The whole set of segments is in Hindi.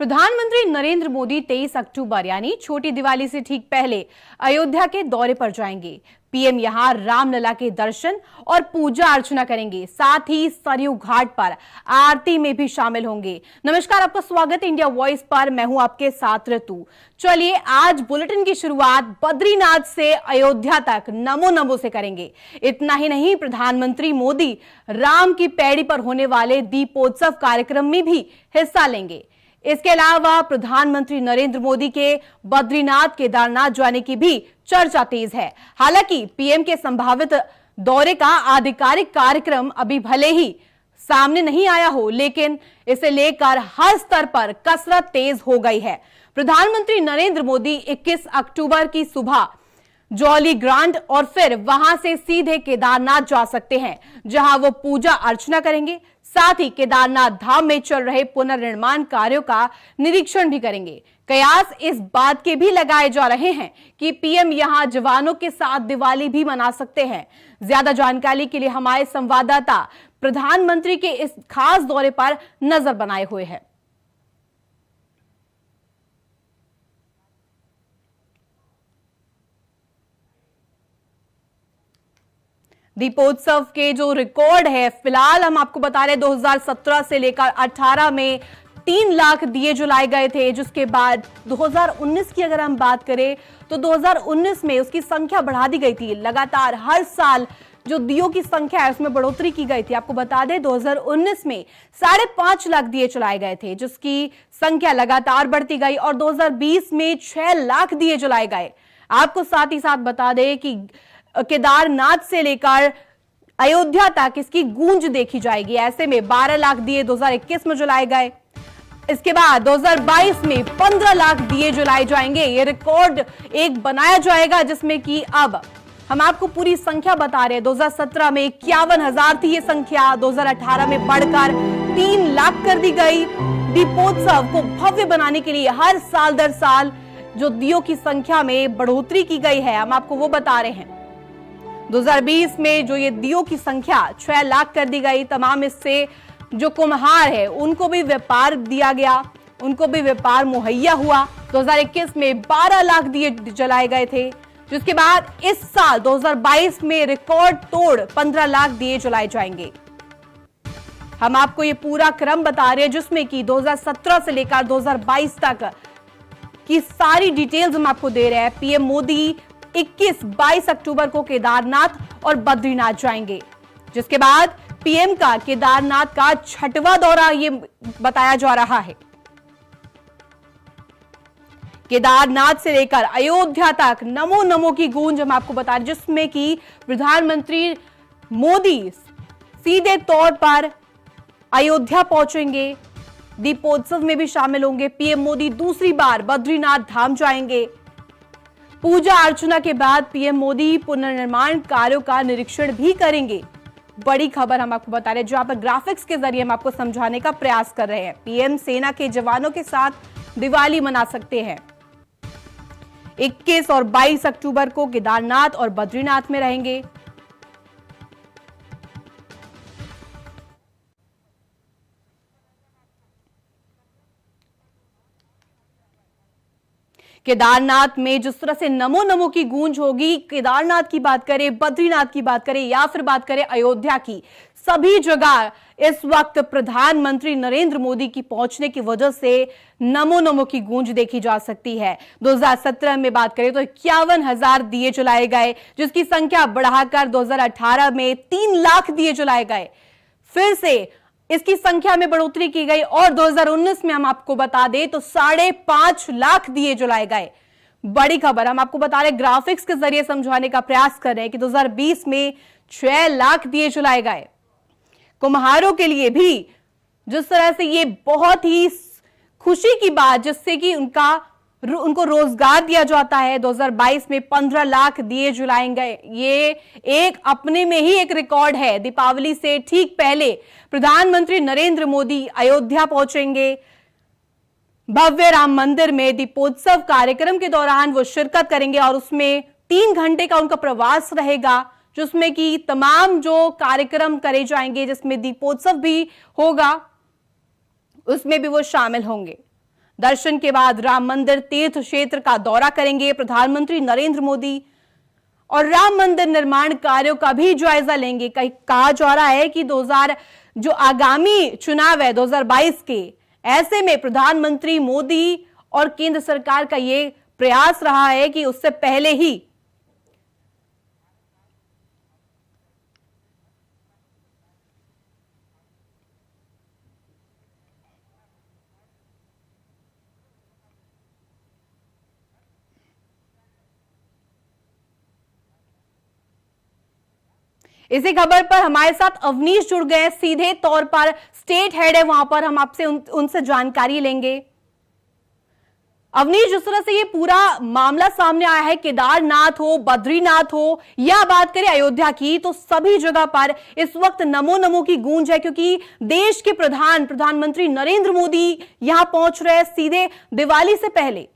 प्रधानमंत्री नरेंद्र मोदी 23 अक्टूबर यानी छोटी दिवाली से ठीक पहले अयोध्या के दौरे पर जाएंगे। पीएम यहां रामलला के दर्शन और पूजा अर्चना करेंगे, साथ ही सरयू घाट पर आरती में भी शामिल होंगे। नमस्कार, आपका स्वागत है इंडिया वॉइस पर। मैं हूं आपके साथ ऋतु। चलिए आज बुलेटिन की शुरुआत बद्रीनाथ से अयोध्या तक नमो नमो से करेंगे। इतना ही नहीं, प्रधानमंत्री मोदी राम की पैड़ी पर होने वाले दीपोत्सव कार्यक्रम में भी हिस्सा लेंगे। इसके अलावा प्रधानमंत्री नरेंद्र मोदी के बद्रीनाथ केदारनाथ जाने की भी चर्चा तेज है। हालांकि पीएम के संभावित दौरे का आधिकारिक कार्यक्रम अभी भले ही सामने नहीं आया हो, लेकिन इसे लेकर हर स्तर पर कसरत तेज हो गई है। प्रधानमंत्री नरेंद्र मोदी 21 अक्टूबर की सुबह जौली ग्रांट और फिर वहां से सीधे केदारनाथ जा सकते हैं, जहां वो पूजा अर्चना करेंगे। साथ ही केदारनाथ धाम में चल रहे पुनर्निर्माण कार्यों का निरीक्षण भी करेंगे। कयास इस बात के भी लगाए जा रहे हैं कि पीएम यहां जवानों के साथ दिवाली भी मना सकते हैं। ज्यादा जानकारी के लिए हमारे संवाददाता प्रधानमंत्री के इस खास दौरे पर नजर बनाए हुए हैं। दीपोत्सव के जो रिकॉर्ड है, फिलहाल हम आपको बता रहे 2017 से लेकर 18 में 3 लाख दिए जलाए गए थे, जिसके बाद 2019 की अगर हम बात करें तो 2019 में उसकी संख्या बढ़ा दी गई थी। लगातार हर साल जो दियों की संख्या है उसमें बढ़ोतरी की गई थी। आपको बता दें 2019 में 5.5 लाख दिए जलाए गए थे, जिसकी संख्या लगातार बढ़ती गई और 2020 में 6 लाख दिए जलाए गए। आपको साथ ही साथ बता दें कि केदारनाथ से लेकर अयोध्या तक इसकी गूंज देखी जाएगी। ऐसे में 12 लाख दिए 2021 में जलाए गए। इसके बाद 2022 में 15 लाख दिए जलाए जाएंगे। ये रिकॉर्ड एक बनाया जाएगा, जिसमें कि अब हम आपको पूरी संख्या बता रहे हैं। 2017 में 51,000 थी ये संख्या, 2018 में बढ़कर 3 लाख कर दी गई। दीपोत्सव को भव्य बनाने के लिए हर साल दर साल जो दियों की संख्या में बढ़ोतरी की गई है, हम आपको वो बता रहे हैं। 2020 में जो ये दियों की संख्या 6 लाख कर दी गई। तमाम इससे जो कुम्हार है उनको भी व्यापार दिया गया, उनको भी व्यापार मुहैया हुआ। 2021 में 12 लाख दिए जलाए गए थे, जिसके बाद इस साल 2022 में रिकॉर्ड तोड़ 15 लाख दिए जलाए जाएंगे। हम आपको ये पूरा क्रम बता रहे हैं, जिसमें कि 2017 से लेकर 2022 तक की सारी डिटेल्स हम आपको दे रहे हैं। पीएम मोदी 21-22 अक्टूबर को केदारनाथ और बद्रीनाथ जाएंगे, जिसके बाद पीएम का केदारनाथ का 6वां दौरा ये बताया जा रहा है। केदारनाथ से लेकर अयोध्या तक नमो नमो की गूंज हम आपको बता रहे, जिसमें कि प्रधानमंत्री मोदी सीधे तौर पर अयोध्या पहुंचेंगे, दीपोत्सव में भी शामिल होंगे। पीएम मोदी दूसरी बार बद्रीनाथ धाम जाएंगे। पूजा अर्चना के बाद पीएम मोदी पुनर्निर्माण कार्यों का निरीक्षण भी करेंगे। बड़ी खबर हम आपको बता रहे हैं, जहां पर ग्राफिक्स के जरिए हम आपको समझाने का प्रयास कर रहे हैं। पीएम सेना के जवानों के साथ दिवाली मना सकते हैं। 21 और 22 अक्टूबर को केदारनाथ और बद्रीनाथ में रहेंगे। केदारनाथ में जिस तरह से नमो नमो की गूंज होगी, केदारनाथ की बात करें, बद्रीनाथ की बात करें या फिर बात करें अयोध्या की, सभी जगह इस वक्त प्रधानमंत्री नरेंद्र मोदी की पहुंचने की वजह से नमो नमो की गूंज देखी जा सकती है। 2017 में बात करें तो 51,000 दिए जलाए गए, जिसकी संख्या बढ़ाकर 2018 में 3 लाख दिए जलाए गए। फिर से इसकी संख्या में बढ़ोतरी की गई और 2019 में हम आपको बता दें तो 5.5 लाख दिए जलाए गए। बड़ी खबर हम आपको बता रहे, ग्राफिक्स के जरिए समझाने का प्रयास कर रहे हैं कि 2020 में 6 लाख दिए जलाए गए। कुम्हारों के लिए भी जिस तरह से ये बहुत ही खुशी की बात, जिससे कि उनको रोजगार दिया जाता है। 2022 में 15 लाख दिए जलाएंगे। ये एक अपने में ही एक रिकॉर्ड है। दीपावली से ठीक पहले प्रधानमंत्री नरेंद्र मोदी अयोध्या पहुंचेंगे। भव्य राम मंदिर में दीपोत्सव कार्यक्रम के दौरान वो शिरकत करेंगे और उसमें 3 घंटे का उनका प्रवास रहेगा, जिसमें कि तमाम जो कार्यक्रम करे जाएंगे, जिसमें दीपोत्सव भी होगा, उसमें भी वो शामिल होंगे। दर्शन के बाद राम मंदिर तीर्थ क्षेत्र का दौरा करेंगे प्रधानमंत्री नरेंद्र मोदी और राम मंदिर निर्माण कार्यों का भी जायजा लेंगे। कहा जा रहा है कि जो आगामी चुनाव है 2022 के, ऐसे में प्रधानमंत्री मोदी और केंद्र सरकार का ये प्रयास रहा है कि उससे पहले ही इसी खबर पर हमारे साथ अवनीश जुड़ गए, सीधे तौर पर स्टेट हेड है वहां पर, हम आपसे उनसे जानकारी लेंगे। अवनीश, जिस तरह से ये पूरा मामला सामने आया है, केदारनाथ हो, बद्रीनाथ हो या बात करें अयोध्या की, तो सभी जगह पर इस वक्त नमो नमो की गूंज है, क्योंकि देश के प्रधानमंत्री नरेंद्र मोदी यहां पहुंच रहे हैं सीधे दिवाली से पहले।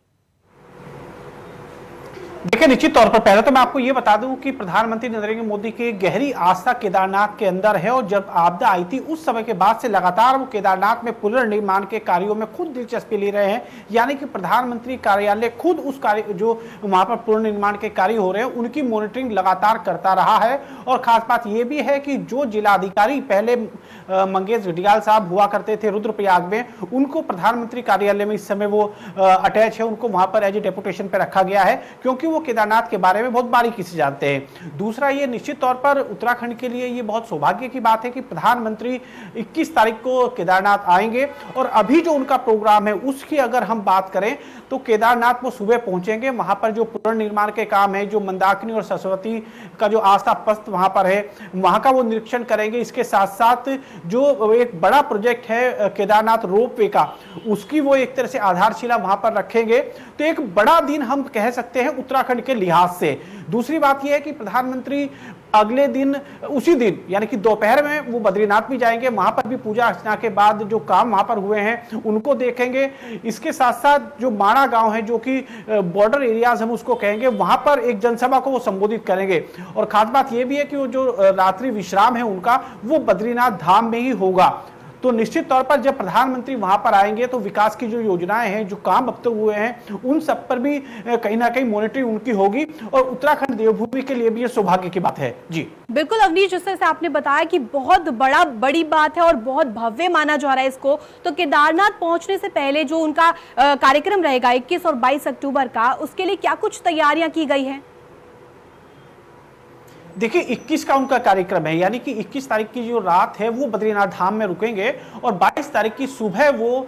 देखिए, निश्चित तौर पर पहले तो मैं आपको यह बता दूं कि प्रधानमंत्री नरेंद्र मोदी की गहरी आस्था केदारनाथ के अंदर है और जब आपदा आई थी उस समय के बाद से लगातार वो केदारनाथ में पुनर्निर्माण के कार्यों में खुद दिलचस्पी ले रहे हैं। यानी कि प्रधानमंत्री कार्यालय खुद उस कार्य जो वहां पर पुनर्निर्माण के कार्य हो रहे हैं उनकी मॉनिटरिंग लगातार करता रहा है। और खास बात यह भी है कि जो जिलाधिकारी पहले मंगेश घटियाल साहब हुआ करते थे रुद्रप्रयाग में, उनको प्रधानमंत्री कार्यालय में इस समय वो अटैच है, उनको वहां पर एज ए डेपुटेशन पे रखा गया है, क्योंकि वो केदारनाथ के बारे में बहुत बारीकी से जानते हैं। दूसरा, ये निश्चित तौर पर उत्तराखंड के लिए ये बहुत सौभाग्य की बात है कि प्रधानमंत्री 21 तारीख को केदारनाथ आएंगे और अभी जो उनका प्रोग्राम है उसकी अगर हम बात करें तो केदारनाथ वो सुबह पहुंचेंगे। वहां पर जो पुनर्निर्माण के काम है, जो मंदाकिनी और सरस्वती का जो आस्था पस्त वहां पर है, वहां का वो निरीक्षण करेंगे। इसके साथ साथ जो एक बड़ा प्रोजेक्ट है केदारनाथ रोपवे का, उसकी वो एक तरह से आधारशिला वहां पर रखेंगे। तो एक बड़ा दिन हम कह सकते हैं उत्तराखंड के लिहाज से। दूसरी बात यह है कि प्रधानमंत्री अगले दिन उसी दिन यानी कि दोपहर में वो बद्रीनाथ भी जाएंगे, वहां पर भी पूजा अर्चना के बाद जो काम वहां पर हुए हैं उनको देखेंगे। इसके साथ साथ जो माणा गांव है जो कि बॉर्डर एरियाज हम उसको कहेंगे, वहां पर एक जनसभा को वो संबोधित करेंगे। और खास बात यह भी है कि वो जो रात्रि विश्राम है उनका वो बद्रीनाथ धाम में ही होगा। तो निश्चित तौर पर जब प्रधानमंत्री वहां पर आएंगे तो विकास की जो योजनाएं हैं, जो काम अब तक हुए हैं, उन सब पर भी कहीं ना कहीं मॉनिटरिंग उनकी होगी और उत्तराखंड देवभूमि के लिए भी ये सौभाग्य की बात है। जी बिल्कुल अवनीश, जिस तरह से आपने बताया कि बहुत बड़ी बात है और बहुत भव्य माना जा रहा है इसको, तो केदारनाथ पहुंचने से पहले जो उनका कार्यक्रम रहेगा 21 और 22 अक्टूबर का, उसके लिए क्या कुछ तैयारियां की गई है? देखिए, 21 का उनका कार्यक्रम है, यानी कि 21 तारीख की जो रात है वो बद्रीनाथ धाम में रुकेंगे और 22 तारीख की सुबह वो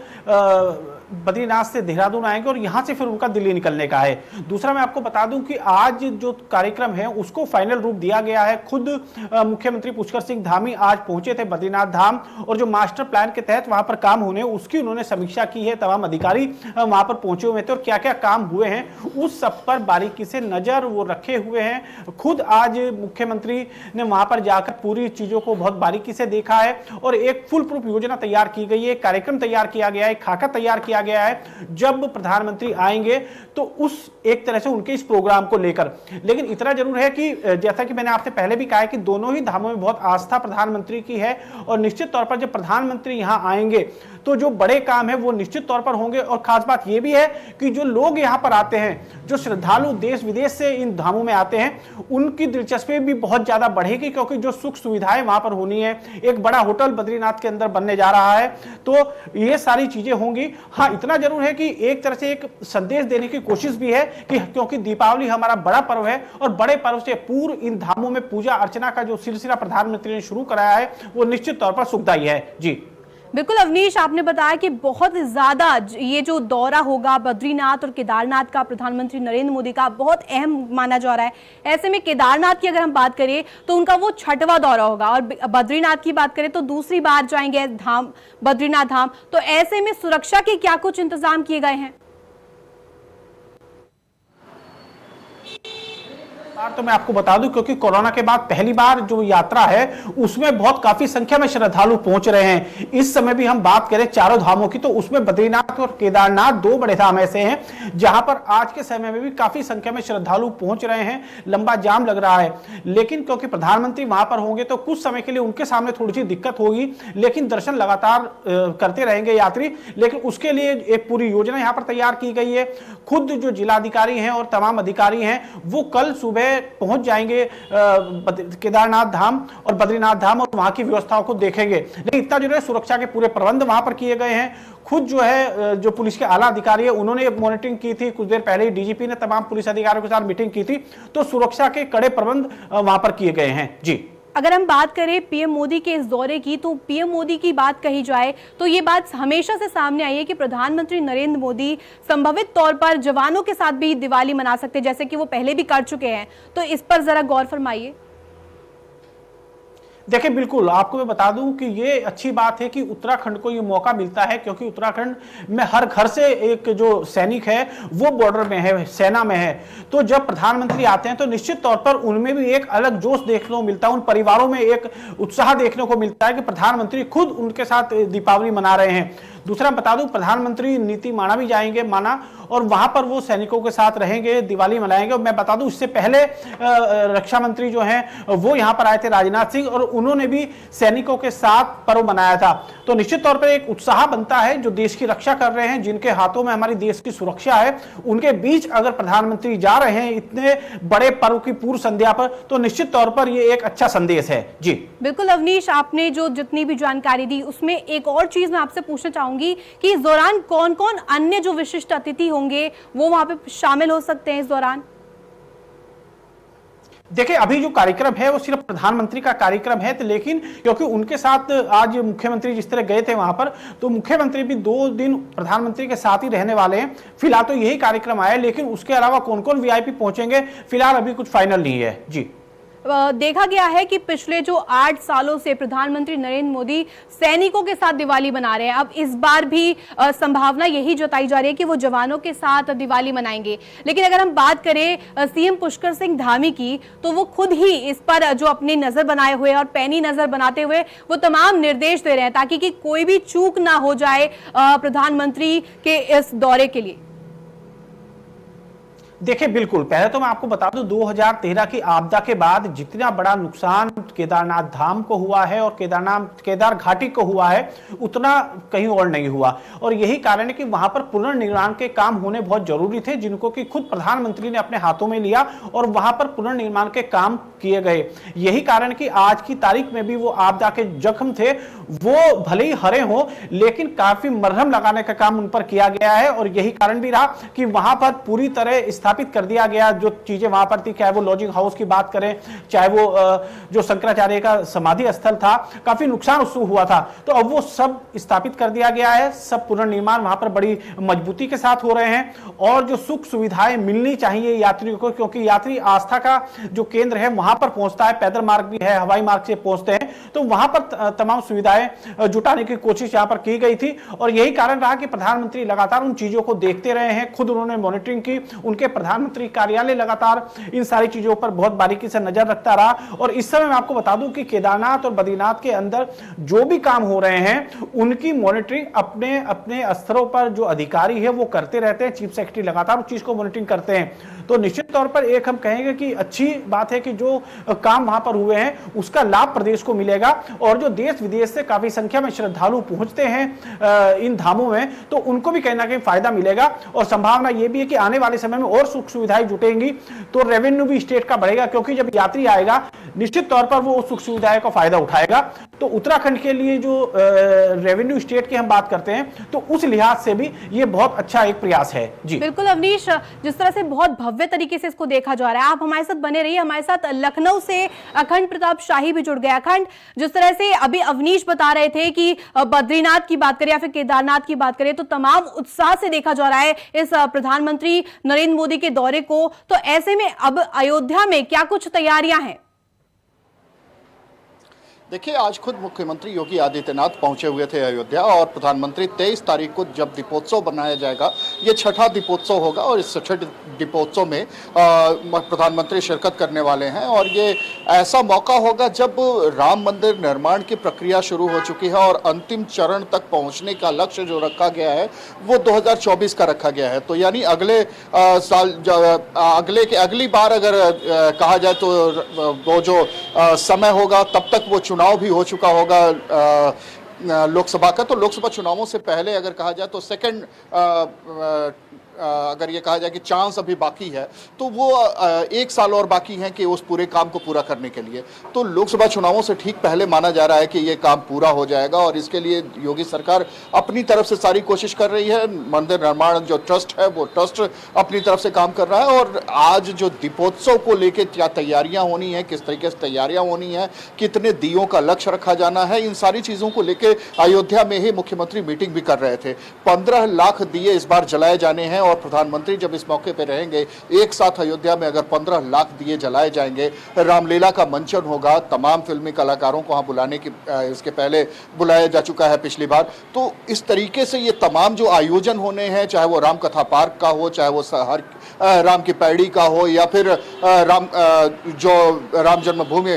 बद्रीनाथ से देहरादून आएंगे और यहां से फिर उनका दिल्ली निकलने का है। दूसरा, मैं आपको बता दूं कि आज जो कार्यक्रम है उसको फाइनल रूप दिया गया है। खुद मुख्यमंत्री पुष्कर सिंह धामी आज पहुंचे थे बद्रीनाथ धाम और जो मास्टर प्लान के तहत वहां पर काम होने उसकी उन्होंने समीक्षा की है। तमाम अधिकारी वहां पर पहुंचे हुए थे और क्या क्या काम हुए हैं उस सब पर बारीकी से नजर वो रखे हुए हैं। खुद आज मुख्यमंत्री ने वहां पर जाकर पूरी चीजों को बहुत बारीकी से देखा है और एक फुल प्रूफ योजना तैयार की गई है, कार्यक्रम तैयार किया गया है, खाका तैयार किया गया है जब प्रधानमंत्री आएंगे तो उस एक तरह से उनके इस प्रोग्राम को लेकर। लेकिन इतना जरूर है कि जैसा कि मैंने आपसे पहले भी कहा है कि दोनों ही धामों में बहुत आस्था प्रधानमंत्री की है और निश्चित तौर पर जब प्रधानमंत्री यहां आएंगे तो जो बड़े काम है वो निश्चित तौर पर होंगे। और खास बात यह भी है कि जो लोग यहां पर आते हैं, जो श्रद्धालु देश विदेश से इन धामों में आते हैं, उनकी दिलचस्पी भी बहुत ज्यादा बढ़ेगी, क्योंकि जो सुख सुविधाएं वहां पर होनी है, एक बड़ा होटल बद्रीनाथ के अंदर बनने जा रहा है, तो ये सारी चीजें होंगी। हाँ, इतना जरूर है कि एक तरह से एक संदेश देने की कोशिश भी है कि क्योंकि दीपावली हमारा बड़ा पर्व है और बड़े पर्व से पूर्व इन धामों में पूजा अर्चना का जो सिलसिला प्रधानमंत्री ने शुरू कराया है वो निश्चित तौर पर सुखदायी है। जी बिल्कुल अवनीश, आपने बताया कि बहुत ज्यादा ये जो दौरा होगा बद्रीनाथ और केदारनाथ का प्रधानमंत्री नरेंद्र मोदी का बहुत अहम माना जा रहा है। ऐसे में केदारनाथ की अगर हम बात करें तो उनका वो 6वां दौरा होगा और बद्रीनाथ की बात करें तो दूसरी बार जाएंगे धाम बद्रीनाथ धाम। तो ऐसे में सुरक्षा के क्या कुछ इंतजाम किए गए हैं? तो मैं आपको बता दूं, क्योंकि कोरोना के बाद पहली बार जो यात्रा है उसमें बहुत काफी संख्या में श्रद्धालु पहुंच रहे हैं। इस समय भी हम बात करें चारों धामों की, तो उसमें बद्रीनाथ और केदारनाथ दो बड़े धाम ऐसे हैं जहां पर आज के समय में भी काफी संख्या में श्रद्धालु पहुंच रहे हैं। लंबा जाम लग रहा है, लेकिन क्योंकि प्रधानमंत्री वहां पर होंगे तो कुछ समय के लिए उनके सामने थोड़ी सी दिक्कत होगी, लेकिन दर्शन लगातार करते रहेंगे यात्री। लेकिन उसके लिए एक पूरी योजना यहां पर तैयार की गई है। खुद जो जिलाधिकारी हैं और तमाम अधिकारी हैं वो कल सुबह पहुंच जाएंगे केदारनाथ धाम और बद्रीनाथ धाम और वहां की व्यवस्थाओं को देखेंगे। लेकिन इतना जो है सुरक्षा के पूरे प्रबंध वहां पर किए गए हैं। खुद जो है जो पुलिस के आला अधिकारी है उन्होंने मॉनिटरिंग की थी, कुछ देर पहले ही डीजीपी ने तमाम पुलिस अधिकारियों के साथ मीटिंग की थी, तो सुरक्षा के कड़े प्रबंध वहां पर किए गए हैं। जी, अगर हम बात करें पीएम मोदी के इस दौरे की, तो पीएम मोदी की बात कही जाए तो ये बात हमेशा से सामने आई है कि प्रधानमंत्री नरेंद्र मोदी संभावित तौर पर जवानों के साथ भी दिवाली मना सकते हैं, जैसे कि वो पहले भी कर चुके हैं। तो इस पर जरा गौर फरमाइए। देखिए, बिल्कुल आपको मैं बता दूं कि ये अच्छी बात है कि उत्तराखंड को ये मौका मिलता है, क्योंकि उत्तराखंड में हर घर से एक जो सैनिक है वो बॉर्डर में है, सेना में है। तो जब प्रधानमंत्री आते हैं तो निश्चित तौर पर उनमें भी एक अलग जोश देखने को मिलता है, उन परिवारों में एक उत्साह देखने को मिलता है कि प्रधानमंत्री खुद उनके साथ दीपावली मना रहे हैं। दूसरा बता दूं, प्रधानमंत्री नीति माना भी जाएंगे, माना, और वहां पर वो सैनिकों के साथ रहेंगे, दिवाली मनाएंगे। और मैं बता दूं, इससे पहले रक्षा मंत्री जो हैं वो यहां पर आए थे, राजनाथ सिंह, और उन्होंने भी सैनिकों के साथ पर्व मनाया था। तो निश्चित तौर पर एक उत्साह बनता है, जो देश की रक्षा कर रहे हैं, जिनके हाथों में हमारी देश की सुरक्षा है, उनके बीच अगर प्रधानमंत्री जा रहे हैं इतने बड़े पर्व की पूर्व संध्या पर, तो निश्चित तौर पर ये एक अच्छा संदेश है। जी बिल्कुल अवनीश, आपने जो जितनी भी जानकारी दी उसमें एक और चीज मैं आपसे पूछना चाहूंगी कि इस दौरान कौन कौन अन्य जो विशिष्ट अतिथि होंगे वो वहां पे शामिल हो सकते हैं इस दौरान? देखिए, अभी जो कार्यक्रम है वो सिर्फ प्रधानमंत्री का कार्यक्रम है, तो लेकिन क्योंकि उनके साथ आज मुख्यमंत्री जिस तरह गए थे वहां पर, तो मुख्यमंत्री भी 2 दिन प्रधानमंत्री के साथ ही रहने वाले हैं। फिलहाल तो यही कार्यक्रम आया है, लेकिन उसके अलावा कौन कौन वीआईपी पहुंचेंगे फिलहाल अभी कुछ फाइनल नहीं है। जी, देखा गया है कि पिछले जो 8 सालों से प्रधानमंत्री नरेंद्र मोदी सैनिकों के साथ दिवाली मना रहे हैं। अब इस बार भी संभावना यही जताई जा रही है कि वो जवानों के साथ दिवाली मनाएंगे। लेकिन अगर हम बात करें सीएम पुष्कर सिंह धामी की, तो वो खुद ही इस पर जो अपनी नजर बनाए हुए और पैनी नजर बनाते हुए वो तमाम निर्देश दे रहे हैं ताकि कि कोई भी चूक ना हो जाए प्रधानमंत्री के इस दौरे के लिए। देखिए, बिल्कुल, पहले तो मैं आपको बता दूं 2013 की आपदा के बाद जितना बड़ा नुकसान केदारनाथ धाम को हुआ है और केदार घाटी को हुआ है, उतना कहीं और नहीं हुआ। और यही कारण है कि वहां पर पुनर्निर्माण के काम होने बहुत जरूरी थे, जिनको कि खुद प्रधानमंत्री ने अपने हाथों में लिया और वहां पर पुनर्निर्माण के काम किए गए। यही कारण कि आज की तारीख में भी वो आपदा के जख्म थे, वो भले ही हरे हों, लेकिन काफी मरहम लगाने का काम उन पर किया गया है। और यही कारण भी रहा कि वहां पर पूरी तरह स्थापित कर दिया गया जो चीजें वहां पर थी, चाहे वो लॉजिंग हाउस की बात करें, चाहे वो जो शंकराचार्य का समाधि स्थल था, काफी नुकसान उससे हुआ था, तो अब वो सब स्थापित कर दिया गया है। सब पुनर्निर्माण वहां पर बड़ी मजबूती के साथ हो रहे हैं। और जो सुख सुविधाएं मिलनी चाहिए यात्रियों को, क्योंकि यात्री आस्था का जो केंद्र है वहां पर पहुंचता है, पैदल मार्ग भी है, हवाई मार्ग से पहुंचते हैं, तो वहां पर तमाम सुविधाएं जुटाने की कोशिश यहां पर की गई थी। और यही कारण रहा कि प्रधानमंत्री लगातार उन चीजों को देखते रहे हैं, खुद उन्होंने मॉनिटरिंग की, उनके प्रधानमंत्री कार्यालय लगातार इन सारी चीजों पर बहुत बारीकी से नजर रखता रहा। और इस समय मैं आपको बता दूं कि केदारनाथ और बद्रीनाथ के अंदर जो भी काम हो रहे हैं उनकी मॉनिटरिंग अपने अपने स्तरों पर जो अधिकारी है वो करते रहते हैं। चीफ सेक्रेटरी लगातार उस चीज को मॉनिटरिंग करते हैं। तो निश्चित तौर पर एक हम कहेंगे कि अच्छी बात है कि जो काम वहां पर हुए हैं उसका लाभ प्रदेश को मिलेगा। और जो देश विदेश से काफी संख्या में श्रद्धालु पहुंचते हैं इन धामों में, तो उनको भी कहीं ना कहीं फायदा मिलेगा। और संभावना यह भी है कि आने वाले समय में और सुख सुविधाएं जुटेंगी तो रेवेन्यू भी स्टेट का बढ़ेगा, क्योंकि जब यात्री आएगा निश्चित तौर पर वो सुख सुविधाएं का फायदा उठाएगा। तो उत्तराखंड के लिए जो रेवेन्यू स्टेट की हम बात करते हैं, तो उस लिहाज से भी ये बहुत अच्छा एक प्रयास है। जी बिल्कुल अवनीश, जिस तरह से बहुत भव्य तरीके से इसको देखा जा रहा है, आप हमारे साथ बने रहिए। हमारे साथ लखनऊ से अखंड प्रताप शाही भी जुड़ गया। अखंड, जिस तरह से अभी अवनीश बता रहे थे कि बद्रीनाथ की बात करें या फिर केदारनाथ की बात करें, तो तमाम उत्साह से देखा जा रहा है इस प्रधानमंत्री नरेंद्र मोदी के दौरे को। तो ऐसे में अब अयोध्या में क्या कुछ तैयारियां हैं? देखिए, आज खुद मुख्यमंत्री योगी आदित्यनाथ पहुंचे हुए थे अयोध्या और प्रधानमंत्री 23 तारीख को जब दीपोत्सव बनाया जाएगा, ये छठा दीपोत्सव होगा और इस छठे दीपोत्सव में प्रधानमंत्री शिरकत करने वाले हैं। और ये ऐसा मौका होगा जब राम मंदिर निर्माण की प्रक्रिया शुरू हो चुकी है और अंतिम चरण तक पहुंचने का लक्ष्य जो रखा गया है वो 2024 का रखा गया है। तो यानी अगले साल अगली बार अगर कहा जाए तो वो जो समय होगा तब तक वो चुनाव भी हो चुका होगा लोकसभा का। तो लोकसभा चुनावों से पहले अगर कहा जाए तो सेकंड अगर ये कहा जाए कि चांस अभी बाकी है तो वो 1 साल और बाकी है कि उस पूरे काम को पूरा करने के लिए। तो लोकसभा चुनावों से ठीक पहले माना जा रहा है कि ये काम पूरा हो जाएगा और इसके लिए योगी सरकार अपनी तरफ से सारी कोशिश कर रही है। मंदिर निर्माण जो ट्रस्ट है वो ट्रस्ट अपनी तरफ से काम कर रहा है। और आज जो दीपोत्सव को लेकर क्या तैयारियां होनी है, किस तरीके से तैयारियां होनी है, कितने दियों का लक्ष्य रखा जाना है, इन सारी चीजों को लेकर अयोध्या में ही मुख्यमंत्री मीटिंग भी कर रहे थे। 15 लाख दिए इस बार जलाए जाने हैं और प्रधानमंत्री जब इस मौके पर रहेंगे, एक साथ अयोध्या में अगर 15 लाख दिए जलाए जाएंगे, रामलीला का मंचन होगा, तमाम फिल्मी कलाकारों को वहां बुलाने की इसके पहले बुलाया जा चुका है पिछली बार। तो इस तरीके से ये तमाम जो आयोजन होने हैं, चाहे वो राम कथा पार्क का हो, चाहे वो राम की पैड़ी का हो या फिर राम जन्मभूमि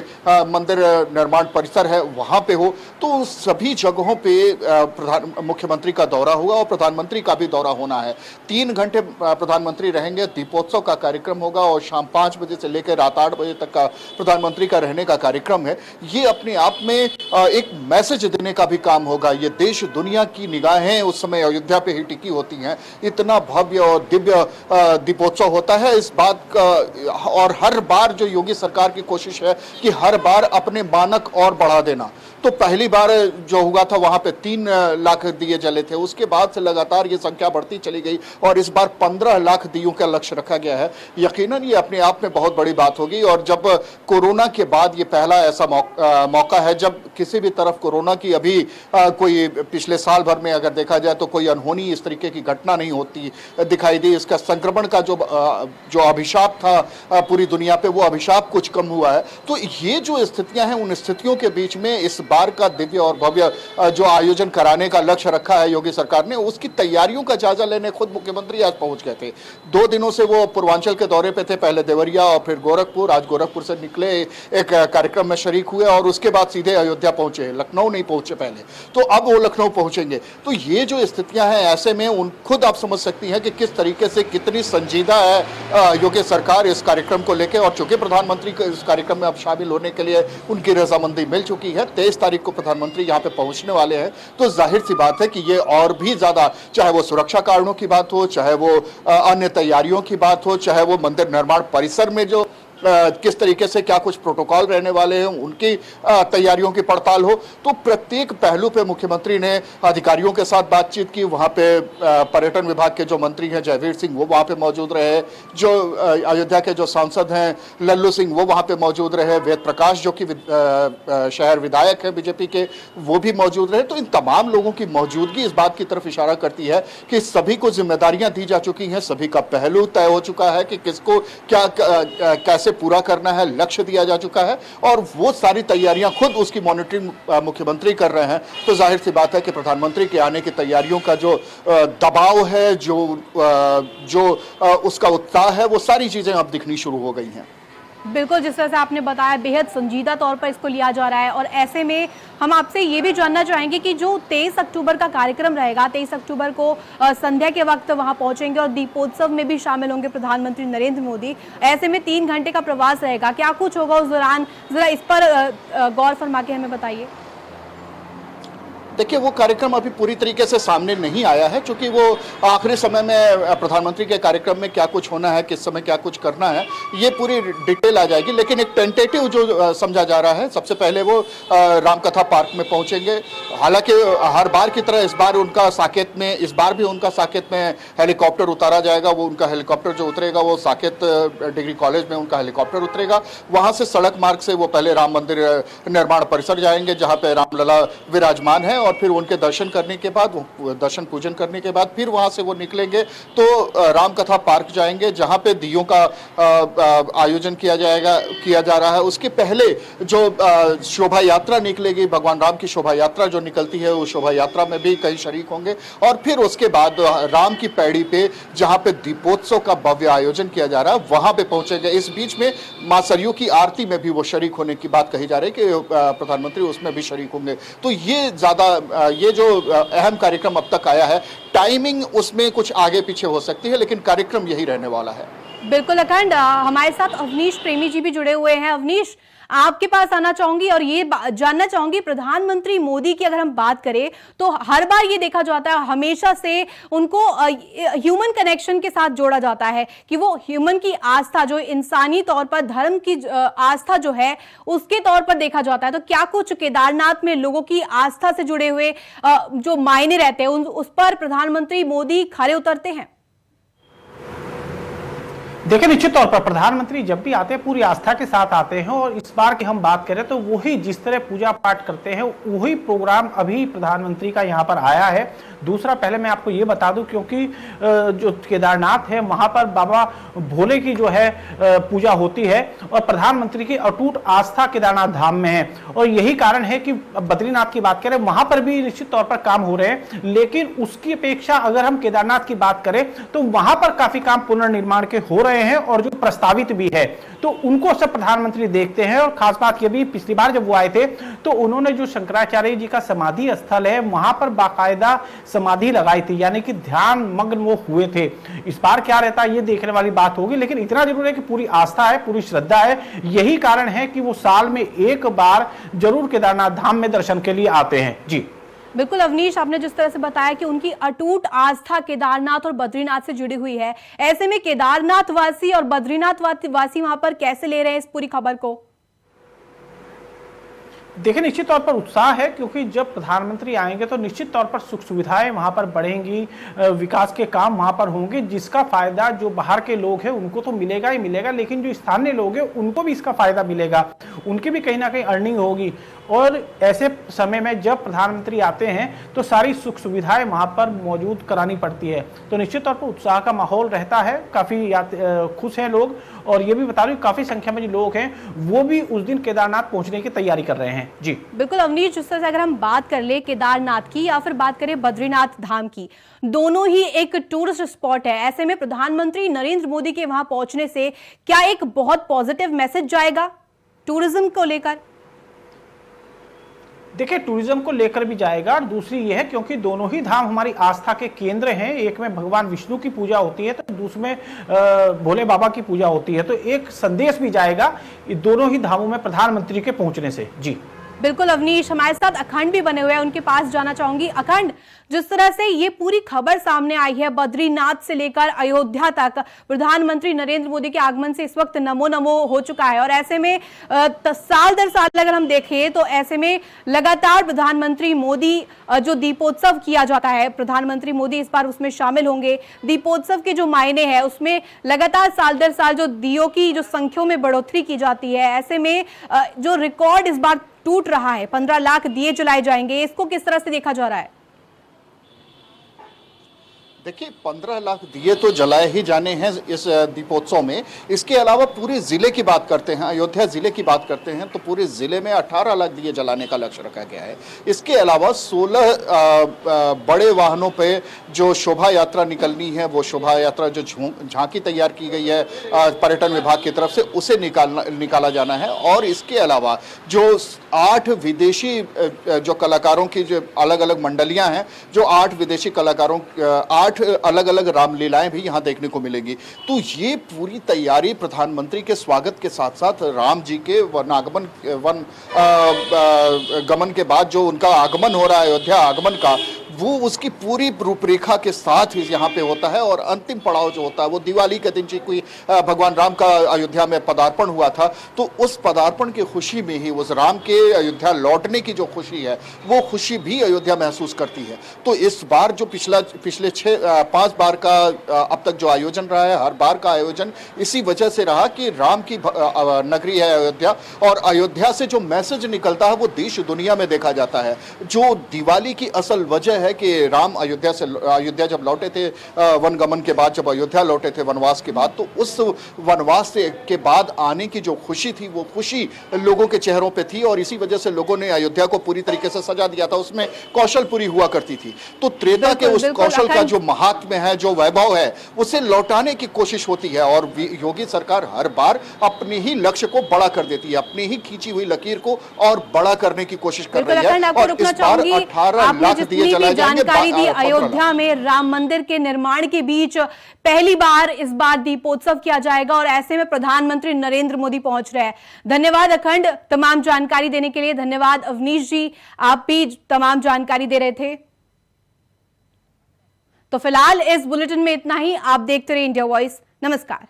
मंदिर निर्माण परिसर है वहां पे हो, तो सभी जगहों पे मुख्यमंत्री का दौरा हुआ और प्रधानमंत्री का भी दौरा होना है। 3 घंटे प्रधानमंत्री रहेंगे, दीपोत्सव का कार्यक्रम होगा और शाम 5 बजे से लेकर रात 8 बजे तक का प्रधानमंत्री का रहने का कार्यक्रम है। ये अपने आप में एक मैसेज देने का भी काम होगा। ये देश दुनिया की निगाहें उस समय अयोध्या पे ही टिकी होती हैं। इतना भव्य और दिव्य दीपोत्सव होता है इस बात का। और हर बार जो योगी सरकार की कोशिश है कि हर बार अपने मानक और बढ़ा देना। तो पहली बार जो हुआ था वहां पे 3 लाख दिए जले थे, उसके बाद से लगातार ये संख्या बढ़ती चली गई और इस बार 15 लाख दियों का लक्ष्य रखा गया है। यकीनन ये अपने आप में बहुत बड़ी बात होगी। और जब कोरोना के बाद ये पहला ऐसा मौका है जब किसी भी तरफ कोरोना की अभी कोई पिछले साल भर में अगर देखा जाए तो कोई अनहोनी इस तरीके की घटना नहीं होती दिखाई दी। इसका संक्रमण का जो अभिशाप था पूरी दुनिया पे, वो अभिशाप कुछ कम हुआ है। तो ये जो स्थितियां हैं, उन स्थितियों के बीच में इस बार का दिव्य और भव्य जो आयोजन कराने का लक्ष्य रखा है योगी सरकार ने, उसकी तैयारियों का जायजा लेने खुद मुख्यमंत्री आज पहुंच गए थे। 2 दिनों से वो पूर्वांचल के दौरे पे थे, पहले देवरिया और फिर गोरखपुर। आज गोरखपुर से निकले, एक कार्यक्रम में शरीक हुए और उसके बाद सीधे अयोध्या पहुंचे, लखनऊ नहीं पहुंचे पहले। तो अब वो लखनऊ पहुंचेंगे। तो ये जो स्थितियां हैं, ऐसे में उन खुद आप समझ सकती हैं कि किस तरीके से कितनी संजीदा है योगी सरकार इस कार्यक्रम को लेकर। और चूंकि प्रधानमंत्री को इस कार्यक्रम में अब शामिल होने के लिए उनकी रजामंदी मिल चुकी है, 23 तारीख को प्रधानमंत्री यहाँ पे पहुंचने वाले हैं, तो जाहिर सी बात है कि ये और भी ज्यादा, चाहे वो सुरक्षा कारणों की बात हो, चाहे वो अन्य तैयारियों की बात हो, चाहे वो मंदिर निर्माण परिसर में जो किस तरीके से क्या कुछ प्रोटोकॉल रहने वाले हैं उनकी तैयारियों की पड़ताल हो, तो प्रत्येक पहलू पे मुख्यमंत्री ने अधिकारियों के साथ बातचीत की। वहां पे पर्यटन विभाग के जो मंत्री हैं जयवीर सिंह, वो वहां पे मौजूद रहे। जो अयोध्या के जो सांसद हैं लल्लू सिंह, वो वहां पे मौजूद रहे। वेद प्रकाश जो कि शहर विधायक है बीजेपी के, वो भी मौजूद रहे। तो इन तमाम लोगों की मौजूदगी इस बात की तरफ इशारा करती है कि सभी को जिम्मेदारियां दी जा चुकी हैं, सभी का पहलू तय हो चुका है कि किसको क्या कैसे पूरा करना है, लक्ष्य दिया जा चुका है और वो सारी तैयारियां खुद उसकी मॉनिटरिंग मुख्यमंत्री कर रहे हैं। तो जाहिर सी बात है कि प्रधानमंत्री के आने की तैयारियों का जो दबाव है, जो उसका उत्साह है, वो सारी चीजें अब दिखनी शुरू हो गई हैं। बिल्कुल, जिस तरह से आपने बताया, बेहद संजीदा तौर पर इसको लिया जा रहा है। और ऐसे में हम आपसे ये भी जानना चाहेंगे कि जो 23 अक्टूबर का कार्यक्रम रहेगा, 23 अक्टूबर को संध्या के वक्त वहां पहुंचेंगे और दीपोत्सव में भी शामिल होंगे प्रधानमंत्री नरेंद्र मोदी। ऐसे में 3 घंटे का प्रवास रहेगा, क्या कुछ होगा उस दौरान, जरा इस पर गौर फरमा के हमें बताइए। देखिए, वो कार्यक्रम अभी पूरी तरीके से सामने नहीं आया है, क्योंकि वो आखिरी समय में प्रधानमंत्री के कार्यक्रम में क्या कुछ होना है, किस समय क्या कुछ करना है, ये पूरी डिटेल आ जाएगी। लेकिन एक टेंटेटिव जो समझा जा रहा है, सबसे पहले वो रामकथा पार्क में पहुंचेंगे। हालांकि हर बार की तरह इस बार भी उनका साकेत में हेलीकॉप्टर उतारा जाएगा। वो उनका हेलीकॉप्टर जो उतरेगा वो साकेत डिग्री कॉलेज में उनका हेलीकॉप्टर उतरेगा। वहां से सड़क मार्ग से वो पहले राम मंदिर निर्माण परिसर जाएंगे, जहाँ पे रामलला विराजमान है। और फिर उनके दर्शन करने के बाद, दर्शन पूजन करने के बाद फिर वहां से वो निकलेंगे तो रामकथा पार्क जाएंगे, जहां पे दियों का आयोजन किया जा रहा है। उसके पहले जो शोभा यात्रा निकलेगी, भगवान राम की शोभा यात्रा जो निकलती है, उस शोभा यात्रा में भी कई शरीक होंगे। और फिर उसके बाद राम की पैड़ी पे जहां पे दीपोत्सव का भव्य आयोजन किया जा रहा है, वहां पे पहुंचेंगे। इस बीच में मां सरयू की आरती में भी वो शरीक होने की बात कही जा रही है कि प्रधानमंत्री उसमें भी शरीक होंगे। तो ये जो अहम कार्यक्रम अब तक आया है, टाइमिंग उसमें कुछ आगे पीछे हो सकती है, लेकिन कार्यक्रम यही रहने वाला है। बिल्कुल अखंड, हमारे साथ अवनीश प्रेमी जी भी जुड़े हुए हैं। अवनीश, आपके पास आना चाहूंगी और ये जानना चाहूंगी, प्रधानमंत्री मोदी की अगर हम बात करें तो हर बार ये देखा जाता है, हमेशा से उनको ह्यूमन कनेक्शन के साथ जोड़ा जाता है कि वो ह्यूमन की आस्था, जो इंसानी तौर पर धर्म की आस्था जो है उसके तौर पर देखा जाता है। तो क्या कुछ केदारनाथ में लोगों की आस्था से जुड़े हुए जो मायने रहते हैं उस पर प्रधानमंत्री मोदी खरे उतरते हैं? देखिए, निश्चित तौर पर प्रधानमंत्री जब भी आते हैं पूरी आस्था के साथ आते हैं, और इस बार की हम बात करें तो वही जिस तरह पूजा पाठ करते हैं वही प्रोग्राम अभी प्रधानमंत्री का यहाँ पर आया है। दूसरा, पहले मैं आपको ये बता दूं, क्योंकि जो केदारनाथ है वहां पर बाबा भोले की जो है पूजा होती है, और प्रधानमंत्री की अटूट आस्था केदारनाथ धाम में है। और यही कारण है कि बद्रीनाथ की बात करें, वहां पर भी निश्चित तौर पर काम हो रहे हैं, लेकिन उसकी अपेक्षा अगर हम केदारनाथ की बात करें तो वहां पर काफी काम पुनर्निर्माण के हो रहे हैं, और जो प्रस्तावित भी है तो उनको सब प्रधानमंत्री देखते हैं। और खास बात ये भी, पिछली बार जब वो आए थे तो उन्होंने जो शंकराचार्य जी का समाधि स्थल है वहां पर बाकायदा समाधि लगाई थी, यानी कि ध्यान मग्न वो हुए थे। इस बार क्या रहता है ये देखने वाली बात होगी, लेकिन इतना जरूर है कि पूरी आस्था है, पूरी श्रद्धा है। यही कारण है कि वो साल में एक बार जरूर केदारनाथ धाम में दर्शन के लिए आते हैं। जी बिल्कुल अवनीश, आपने जिस तरह से बताया कि उनकी अटूट आस्था केदारनाथ और बद्रीनाथ से जुड़ी हुई है, ऐसे में केदारनाथ वासी और बद्रीनाथ वासी वहां पर कैसे ले रहे हैं इस पूरी खबर को? देखिए, निश्चित तौर पर उत्साह है, क्योंकि जब प्रधानमंत्री आएंगे तो निश्चित तौर पर सुख सुविधाएं वहां पर बढ़ेंगी, विकास के काम वहां पर होंगे, जिसका फायदा जो बाहर के लोग हैं उनको तो मिलेगा ही मिलेगा, लेकिन जो स्थानीय लोग हैं उनको भी इसका फायदा मिलेगा, उनकी भी कहीं ना कहीं अर्निंग होगी। और ऐसे समय में जब प्रधानमंत्री आते हैं तो सारी सुख सुविधाएं वहां पर मौजूद करानी पड़ती है, तो निश्चित तौर पर उत्साह का माहौल रहता है, काफी खुश हैं लोग। और ये भी बता रही हूँ, काफी संख्या में जो लोग हैं वो भी उस दिन केदारनाथ पहुंचने की तैयारी कर रहे हैं। जी बिल्कुल अवनीश, जिस तरह से अगर हम बात कर ले केदारनाथ की या फिर बात करें बद्रीनाथ धाम की, दोनों ही एक टूरिस्ट स्पॉट है। ऐसे में प्रधानमंत्री नरेंद्र मोदी के वहां पहुंचने से क्या एक बहुत पॉजिटिव मैसेज जाएगा टूरिज्म को लेकर? देखिए, टूरिज्म को लेकर भी जाएगा, और दूसरी ये है क्योंकि दोनों ही धाम हमारी आस्था के केंद्र हैं। एक में भगवान विष्णु की पूजा होती है तो दूसरे में भोले बाबा की पूजा होती है, तो एक संदेश भी जाएगा दोनों ही धामों में प्रधानमंत्री के पहुंचने से। जी बिल्कुल अवनीश, हमारे साथ अखंड भी बने हुए हैं, उनके पास जाना चाहूंगी। अखंड, जिस तरह से ये पूरी खबर सामने आई है, बद्रीनाथ से लेकर अयोध्या तक प्रधानमंत्री नरेंद्र मोदी के आगमन से इस वक्त नमो नमो हो चुका है, और ऐसे में साल दर साल अगर हम देखें तो ऐसे में लगातार प्रधानमंत्री मोदी जो दीपोत्सव किया जाता है, प्रधानमंत्री मोदी इस बार उसमें शामिल होंगे। दीपोत्सव के जो मायने हैं उसमें लगातार साल दर साल जो दियों की जो संख्याओं में बढ़ोतरी की जाती है, ऐसे में जो रिकॉर्ड इस बार टूट रहा है, 15 लाख दिए जलाए जाएंगे, इसको किस तरह से देखा जा रहा है? देखिए, 15 लाख दिए तो जलाए ही जाने हैं इस दीपोत्सव में। इसके अलावा पूरे जिले की बात करते हैं, अयोध्या जिले की बात करते हैं, तो पूरे जिले में 18 लाख दिए जलाने का लक्ष्य रखा गया है। इसके अलावा 16 बड़े वाहनों पे जो शोभा यात्रा निकलनी है, वो शोभा यात्रा जो झांकी तैयार की गई है पर्यटन विभाग की तरफ से, उसे निकाला जाना है। और इसके अलावा जो 8 विदेशी जो कलाकारों की जो अलग अलग मंडलियां हैं, जो 8 विदेशी कलाकारों 8 अलग अलग रामलीलाएं भी यहां देखने को मिलेंगी। तो ये पूरी तैयारी प्रधानमंत्री के स्वागत के साथ साथ राम जी के गमन के बाद जो उनका आगमन हो रहा है, अयोध्या आगमन का, वो उसकी पूरी रूपरेखा के साथ ही यहाँ पे होता है। और अंतिम पड़ाव जो होता है वो दिवाली के दिन कोई भगवान राम का अयोध्या में पदार्पण हुआ था, तो उस पदार्पण की खुशी में ही, उस राम के अयोध्या लौटने की जो खुशी है वो खुशी भी अयोध्या महसूस करती है। तो इस बार जो पिछले 5 बार का अब तक जो आयोजन रहा है, हर बार का आयोजन इसी वजह से रहा कि राम की नगरी है अयोध्या, और अयोध्या से जो मैसेज निकलता है वो देश दुनिया में देखा जाता है। जो दिवाली की असल वजह है कि राम अयोध्या जब लौटे थे वनगमन के बाद, जब अयोध्या लौटे थे वनवास के बाद, तो उस वनवास के बाद आने की जो खुशी थी वो खुशी लोगों के चेहरों पे थी, और इसी वजह से लोगों ने अयोध्या को पूरी तरीके से सजा दिया था। उसमें कौशलपुरी हुआ करती थी। तो त्रेता के उस कौशल का जो महात्म्य है, जो वैभव है, उसे लौटाने की कोशिश होती है। और योगी सरकार हर बार अपने ही लक्ष्य को बड़ा कर देती है, अपनी ही खींची हुई लकीर को और बड़ा करने की कोशिश कर रही है। और इस बार 18 लाख दिए जलाए जाएंगे। जानकारी दी अयोध्या में राम मंदिर के निर्माण के बीच पहली बार इस बार दीपोत्सव किया जाएगा, और ऐसे में प्रधानमंत्री नरेंद्र मोदी पहुंच रहे हैं। धन्यवाद अखंड, तमाम जानकारी देने के लिए। धन्यवाद अवनीश जी, आप भी तमाम जानकारी दे रहे थे। तो फिलहाल इस बुलेटिन में इतना ही। आप देखते रहिए इंडिया वॉइस। नमस्कार।